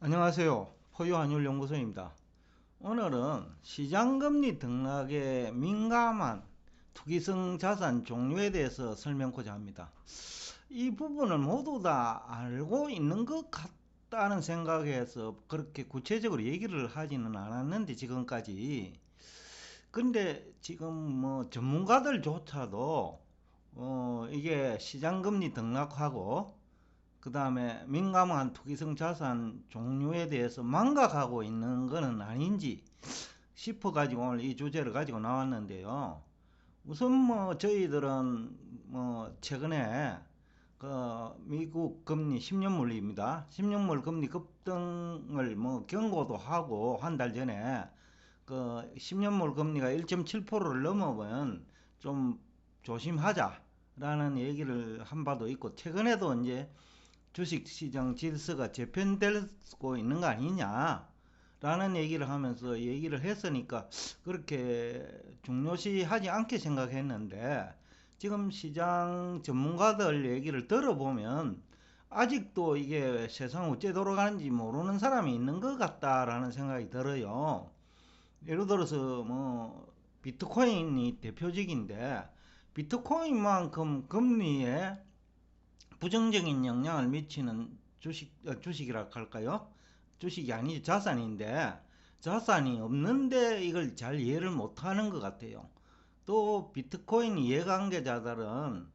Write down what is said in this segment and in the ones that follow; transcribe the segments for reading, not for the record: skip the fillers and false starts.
안녕하세요. 포유환율연구소입니다. 오늘은 시장금리 등락에 민감한 투기성 자산 종류에 대해서 설명하고자 합니다. 이 부분을 모두 다 알고 있는 것 같다는 생각에서 그렇게 구체적으로 얘기를 하지는 않았는데 지금까지. 근데 지금 뭐 전문가들조차도 이게 시장금리 등락하고 그 다음에 민감한 투기성 자산 종류에 대해서 망각하고 있는 것은 아닌지 싶어 가지고 오늘 이 주제를 가지고 나왔는데요. 우선 뭐 저희들은 뭐 최근에 그 미국 금리 10년물입니다. 10년물 금리 급등을 뭐 경고도 하고 한 달 전에 그 10년물 금리가 1.7%를 넘어보면 좀 조심하자라는 얘기를 한 바도 있고, 최근에도 이제 주식시장 질서가 재편되고 있는 거 아니냐 라는 얘기를 하면서 얘기를 했으니까 그렇게 중요시하지 않게 생각했는데, 지금 시장 전문가들 얘기를 들어보면 아직도 이게 세상 어째 돌아가는지 모르는 사람이 있는 것 같다라는 생각이 들어요. 예를 들어서 뭐 비트코인이 대표적인데, 비트코인만큼 금리에 부정적인 영향을 미치는 주식이라 할까요? 주식이 아니죠. 자산인데, 자산이 없는데 이걸 잘 이해를 못하는 것 같아요. 또 비트코인 이해관계자들은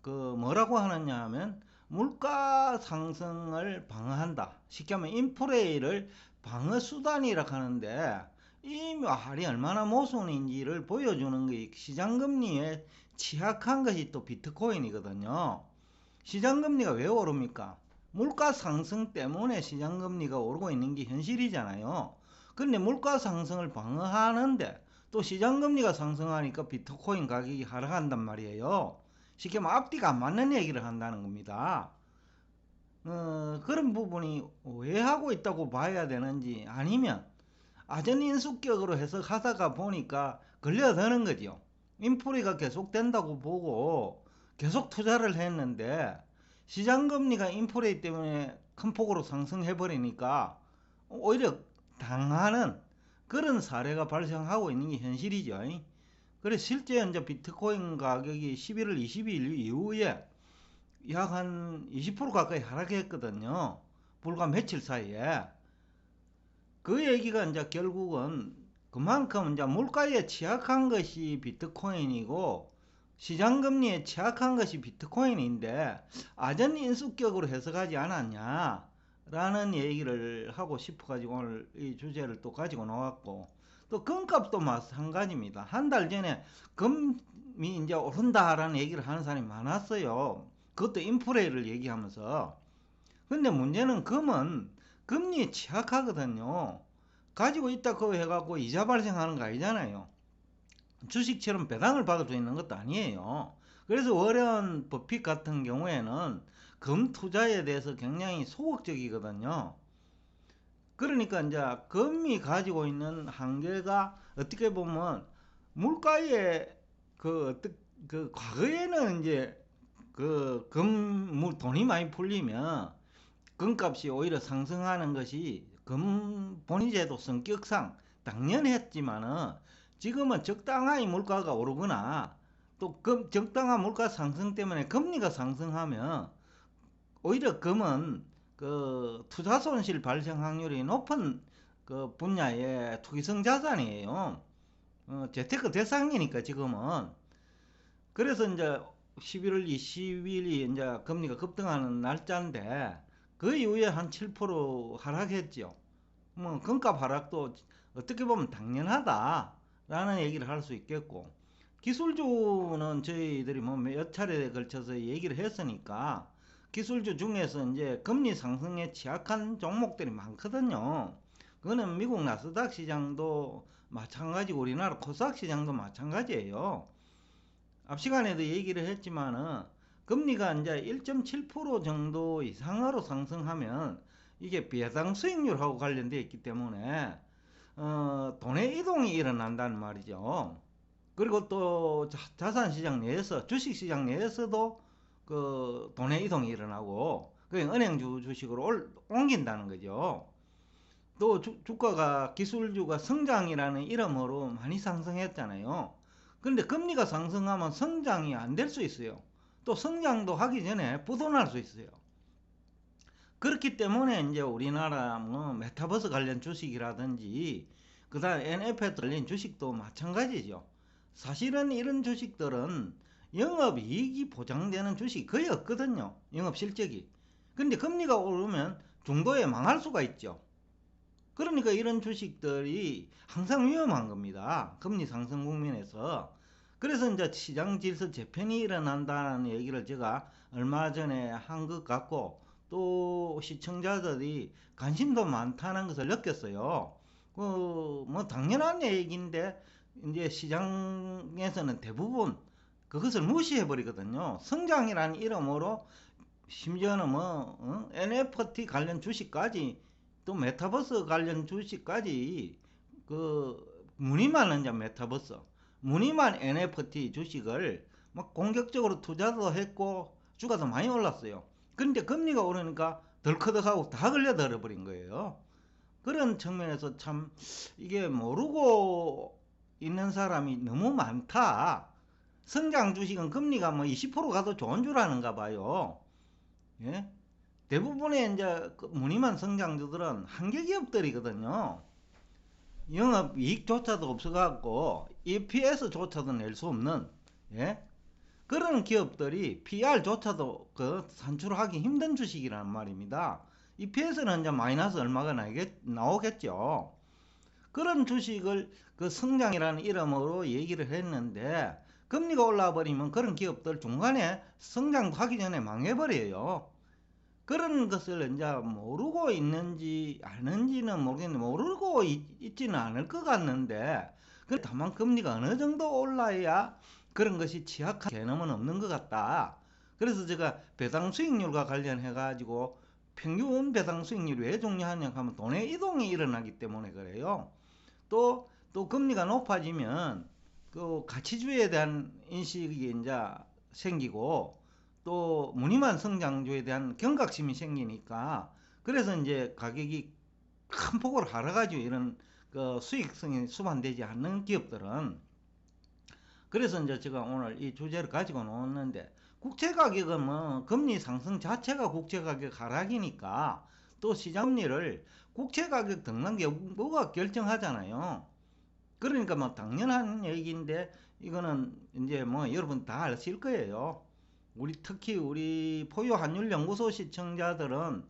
그 뭐라고 하느냐 하면 물가 상승을 방어한다. 쉽게 하면 인플레이를 방어 수단이라 하는데, 이 말이 얼마나 모순인지를 보여주는 게 시장금리에 취약한 것이 또 비트코인이거든요. 시장금리가 왜 오릅니까? 물가 상승 때문에 시장금리가 오르고 있는 게 현실이잖아요. 그런데 물가 상승을 방어하는데 또 시장금리가 상승하니까 비트코인 가격이 하락한단 말이에요. 쉽게 말하면 앞뒤가 안 맞는 얘기를 한다는 겁니다. 그런 부분이 오해하고 있다고 봐야 되는지, 아니면 아전인수격으로 해석하다가 보니까 걸려드는 거죠. 인플레가 계속된다고 보고 계속 투자를 했는데 시장금리가 인플레 때문에 큰 폭으로 상승해버리니까 오히려 당하는 그런 사례가 발생하고 있는 게 현실이죠. 그래서 실제 이제 비트코인 가격이 11월 22일 이후에 약 한 20% 가까이 하락했거든요. 불과 며칠 사이에. 그 얘기가 이제 결국은 그만큼 이제 물가에 취약한 것이 비트코인이고 시장금리에 취약한 것이 비트코인인데 아전 인수격으로 해석하지 않았냐 라는 얘기를 하고 싶어 가지고 오늘 이 주제를 또 가지고 나왔고, 또 금값도 마찬가지입니다. 한 달 전에 금이 이제 오른다라는 얘기를 하는 사람이 많았어요. 그것도 인플레를 얘기하면서. 근데 문제는 금은 금리에 취약하거든요. 가지고 있다고 해갖고 이자 발생하는 거 아니잖아요. 주식처럼 배당을 받을 수 있는 것도 아니에요. 그래서 워런 버핏 같은 경우에는 금 투자에 대해서 굉장히 소극적이거든요. 그러니까 이제 금이 가지고 있는 한계가 어떻게 보면 물가에 그 과거에는 이제 돈이 많이 풀리면 금값이 오히려 상승하는 것이 금본위제도 성격상 당연했지만은 지금은 적당하게 물가가 오르거나 또 적당한 물가 상승 때문에 금리가 상승하면 오히려 금은 그 투자 손실 발생 확률이 높은 그 분야의 투기성 자산이에요. 재테크 대상이니까 지금은. 그래서 이제 11월 20일이 이제 금리가 급등하는 날짜인데 그 이후에 한 7% 하락했죠. 뭐 금값 하락도 어떻게 보면 당연하다라는 얘기를 할 수 있겠고, 기술주는 저희들이 뭐 몇 차례에 걸쳐서 얘기를 했으니까 기술주 중에서 이제 금리 상승에 취약한 종목들이 많거든요. 그거는 미국 나스닥 시장도 마찬가지고 우리나라 코스닥 시장도 마찬가지예요. 앞 시간에도 얘기를 했지만은 금리가 이제 1.7% 정도 이상으로 상승하면 이게 배당 수익률하고 관련되어 있기 때문에 돈의 이동이 일어난다는 말이죠. 그리고 또 자산시장 내에서, 주식시장 내에서도 그 돈의 이동이 일어나고 그 은행주 주식으로 옮긴다는 거죠. 또 주가가 기술주가 성장이라는 이름으로 많이 상승했잖아요. 그런데 금리가 상승하면 성장이 안 될 수 있어요. 또 성장도 하기 전에 부도날 수 있어요. 그렇기 때문에 이제 우리나라 뭐 메타버스 관련 주식이라든지 그다음 NFT 관련 주식도 마찬가지죠. 사실은 이런 주식들은 영업이익이 보장되는 주식이 거의 없거든요. 영업실적이. 근데 금리가 오르면 중도에 망할 수가 있죠. 그러니까 이런 주식들이 항상 위험한 겁니다. 금리 상승 국면에서. 그래서 이제 시장 질서 재편이 일어난다는 얘기를 제가 얼마 전에 한 것 같고, 또 시청자들이 관심도 많다는 것을 느꼈어요. 뭐 당연한 얘기인데 이제 시장에서는 대부분 그것을 무시해 버리거든요. 성장이라는 이름으로 심지어는 뭐 NFT 관련 주식까지, 또 메타버스 관련 주식까지, 무늬만 이제 메타버스, 무늬만 NFT 주식을 막 공격적으로 투자도 했고 주가도 많이 올랐어요. 그런데 금리가 오르니까 덜커덕하고 다 걸려들어 버린 거예요. 그런 측면에서 참 이게 모르고 있는 사람이 너무 많다. 성장 주식은 금리가 뭐 20% 가도 좋은 줄 아는가 봐요. 예? 대부분의 이제 무늬만 성장주들은 한계 기업들이거든요. 영업 이익조차도 없어갖고 EPS조차도 낼 수 없는, 예? 그런 기업들이 PR조차도 산출하기 힘든 주식이란 말입니다. EPS는 이제 마이너스 얼마가 나오겠죠. 그런 주식을 성장이라는 이름으로 얘기를 했는데 금리가 올라 버리면 그런 기업들 중간에 성장도 하기 전에 망해버려요. 그런 것을 이제 모르고 있는지 아는지는 모르겠는데, 모르고 있지는 않을 것 같는데, 다만 금리가 어느 정도 올라야 그런 것이 취약한 개념은 없는 것 같다. 그래서 제가 배당 수익률과 관련해 가지고 평균 배당 수익률이 왜 중요하냐 하면 돈의 이동이 일어나기 때문에 그래요. 또 금리가 높아지면 그 가치주의에 대한 인식이 이제 생기고, 또 무늬만 성장주에 대한 경각심이 생기니까, 그래서 이제 가격이 큰 폭으로 하락하죠. 이런 수익성이 수반되지 않는 기업들은. 그래서 이제 제가 오늘 이 주제를 가지고 나왔는데, 국채 가격은 뭐 금리 상승 자체가 국채 가격 하락이니까 또 시장 금리를 국채 가격 등락여부가 결정하잖아요. 그러니까 뭐 당연한 얘기인데, 이거는 이제 뭐 여러분 다 아실 거예요. 특히 우리 포유 환율 연구소 시청자들은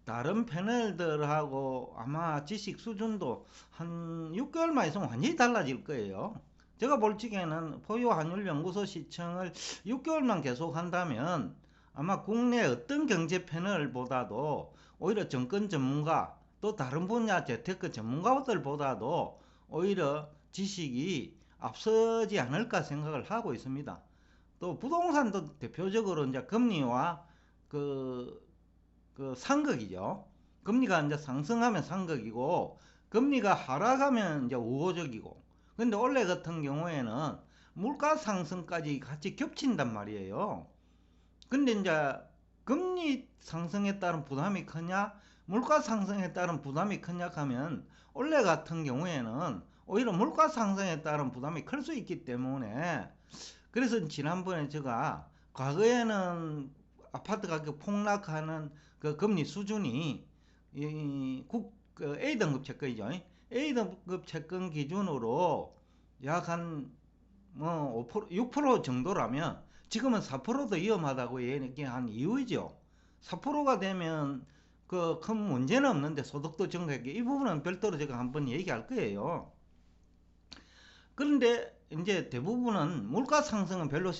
다른 패널들하고 아마 지식 수준도 한 6개월만 있으면 완전히 달라질 거예요. 제가 볼 적에는 포유 환율 연구소 시청을 6개월만 계속 한다면 아마 국내 어떤 경제 패널보다도 오히려 정권 전문가, 또 다른 분야 재테크 전문가들보다도 오히려 지식이 앞서지 않을까 생각을 하고 있습니다. 또 부동산도 대표적으로 이제 금리와 상극이죠. 금리가 이제 상승하면 상극이고, 금리가 하락하면 이제 우호적이고. 근데 올해 같은 경우에는 물가 상승까지 같이 겹친단 말이에요. 근데 이제 금리 상승에 따른 부담이 크냐, 물가 상승에 따른 부담이 크냐 하면 올해 같은 경우에는 오히려 물가 상승에 따른 부담이 클 수 있기 때문에, 그래서 지난번에 제가 과거에는 아파트 가격 폭락하는 그 금리 수준이 A등급 채권이죠. A등급 채권 기준으로 약 한 뭐 5%, 6% 정도라면 지금은 4%도 위험하다고 얘기한 이유이죠. 4%가 되면 큰 문제는 없는데 소득도 증가했기, 이 부분은 별도로 제가 한번 얘기할 거예요. 그런데 이제 대부분은 물가 상승은 별로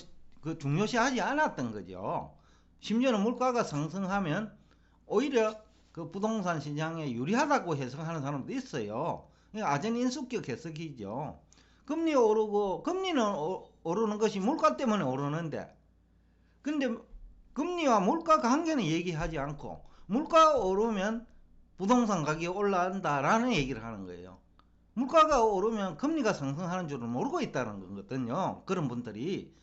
중요시하지 않았던 거죠. 심지어는 물가가 상승하면 오히려 그 부동산 시장에 유리하다고 해석하는 사람도 있어요. 아전 인수격 해석이죠. 금리는 오르는 것이 물가 때문에 오르는데, 근데 금리와 물가 관계는 얘기하지 않고 물가가 오르면 부동산 가격이 올라간다라는 얘기를 하는 거예요. 물가가 오르면 금리가 상승하는 줄을 모르고 있다는 거거든요. 그런 분들이.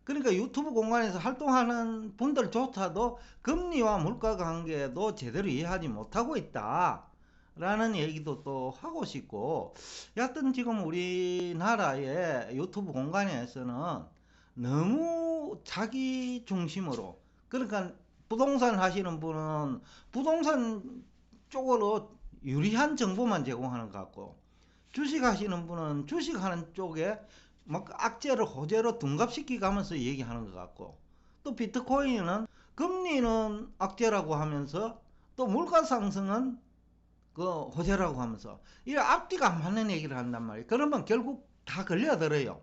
그러니까 유튜브 공간에서 활동하는 분들조차도 금리와 물가 관계도 제대로 이해하지 못하고 있다. 라는 얘기도 또 하고 싶고, 여하튼 지금 우리나라의 유튜브 공간에서는 너무 자기 중심으로, 그러니까 부동산 하시는 분은 부동산 쪽으로 유리한 정보만 제공하는 것 같고, 주식 하시는 분은 주식하는 쪽에 막 악재를 호재로 둔갑시키 가면서 얘기하는 것 같고, 또 비트코인은 금리는 악재라고 하면서 또 물가 상승은 그 호재라고 하면서 이 앞뒤가 안 맞는 얘기를 한단 말이에요. 그러면 결국 다 걸려들어요.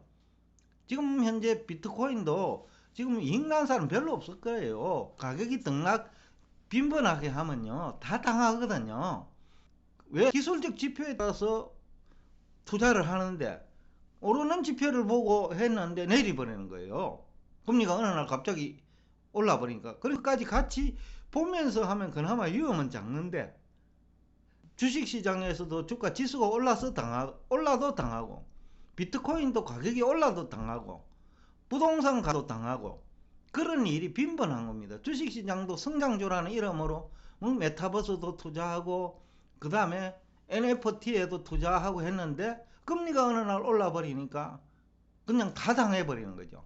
지금 현재 비트코인도 지금 이익 난 사람 별로 없을 거예요. 가격이 등락 빈번하게 하면요 다 당하거든요. 왜? 기술적 지표에 따라서 투자를 하는데 오르는 지표를 보고 했는데 내려버리는 거예요. 금리가 어느 날 갑자기 올라 버리니까. 그렇게까지 같이 보면서 하면 그나마 위험은 작는데, 주식시장에서도 주가 지수가 올라도 당하고, 비트코인도 가격이 올라도 당하고, 부동산 가도 당하고, 그런 일이 빈번한 겁니다. 주식시장도 성장주라는 이름으로 메타버스도 투자하고, 그 다음에 NFT에도 투자하고 했는데 금리가 어느 날 올라 버리니까 그냥 다 당해버리는 거죠.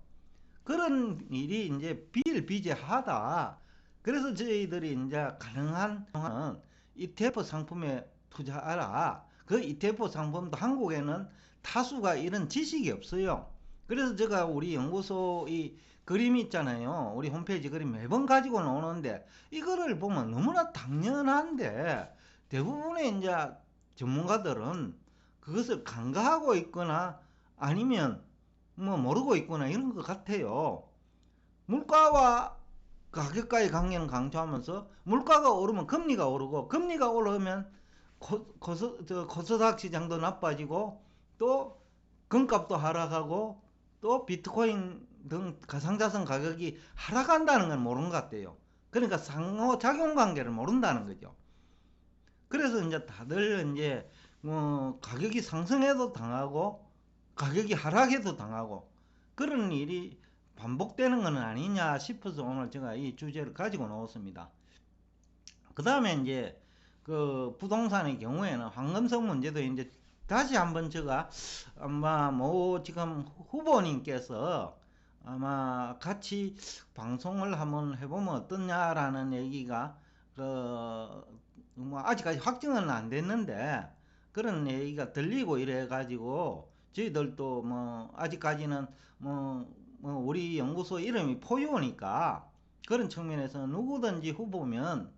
그런 일이 이제 비일비재하다. 그래서 저희들이 이제 가능한 ETF 상품에 투자하라. 그 ETF 상품도 한국에는 다수가 이런 지식이 없어요. 그래서 제가 우리 연구소 이 그림 있잖아요. 우리 홈페이지 그림 매번 가지고 나오는데 이거를 보면 너무나 당연한데 대부분의 이제 전문가들은 그것을 간과하고 있거나 아니면 뭐 모르고 있거나 이런 것 같아요. 물가와 가격과의 관계는 강조하면서 물가가 오르면 금리가 오르고 금리가 오르면 코스닥 시장도 나빠지고 또 금값도 하락하고 또 비트코인 등 가상자산 가격이 하락한다는 건 모르는 것 같아요. 그러니까 상호작용 관계를 모른다는 거죠. 그래서 이제 다들 이제 가격이 상승해도 당하고 가격이 하락해도 당하고 그런 일이 반복되는 것은 아니냐 싶어서 오늘 제가 이 주제를 가지고 나왔습니다. 그 다음에 이제 그 부동산의 경우에는 황금성 문제도 이제 다시 한번 제가 아마 뭐 지금 후보님께서 아마 같이 방송을 한번 해보면 어떠냐라는 얘기가 뭐 아직까지 확정은 안 됐는데 그런 얘기가 들리고 이래 가지고 저희들도 뭐 아직까지는 뭐 우리 연구소 이름이 포유니까 그런 측면에서 누구든지 후보면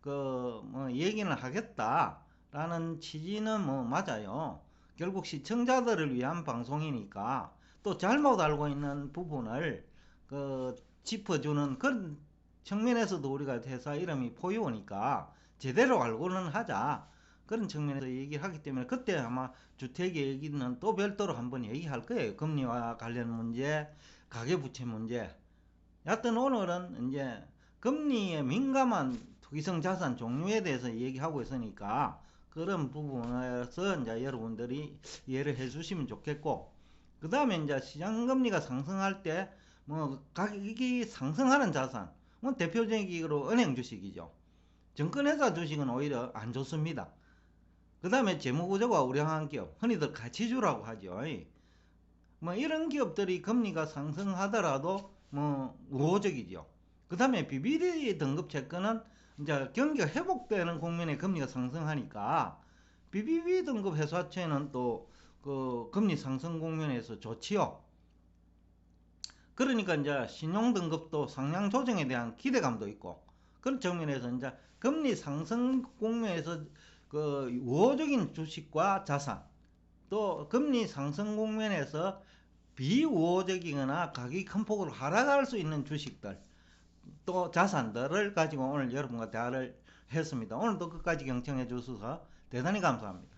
그 뭐 얘기는 하겠다라는 취지는 뭐 맞아요. 결국 시청자들을 위한 방송이니까 또 잘못 알고 있는 부분을 그 짚어주는 그런 측면에서도 우리가 회사 이름이 포유니까 제대로 알고는 하자. 그런 측면에서 얘기를 하기 때문에 그때 아마 주택 얘기는 또 별도로 한번 얘기할 거예요. 금리와 관련 문제, 가계부채 문제. 여하튼 오늘은 이제 금리에 민감한 투기성 자산 종류에 대해서 얘기하고 있으니까 그런 부분에서 이제 여러분들이 이해를 해주시면 좋겠고, 그 다음에 이제 시장금리가 상승할 때 뭐 가격이 상승하는 자산, 뭐 대표적으로 은행 주식이죠. 증권회사 주식은 오히려 안 좋습니다. 그 다음에 재무구조가 우량한 기업, 흔히들 가치주라고 하죠. 뭐 이런 기업들이 금리가 상승하더라도 뭐 우호적이죠. 그 다음에 BBD 등급 채권은 이제 경기가 회복되는 국면에 금리가 상승하니까 BBB 등급 회사채는 또 그 금리 상승 국면에서 좋지요. 그러니까 이제 신용 등급도 상향 조정에 대한 기대감도 있고 그런 측면에서 이제 금리 상승 국면에서 그 우호적인 주식과 자산, 또 금리 상승 국면에서 비우호적이거나 가격이 큰 폭으로 하락할 수 있는 주식들 또 자산들을 가지고 오늘 여러분과 대화를 했습니다. 오늘도 끝까지 경청해 주셔서 대단히 감사합니다.